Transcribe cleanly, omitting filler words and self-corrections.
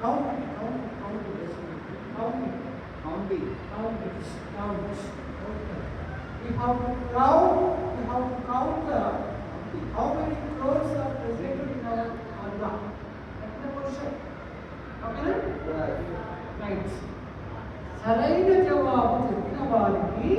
We have to count how many crores are presented in our Anna. That's the question. Okay? Right. సరైన జవాబు చెప్పిన వారికి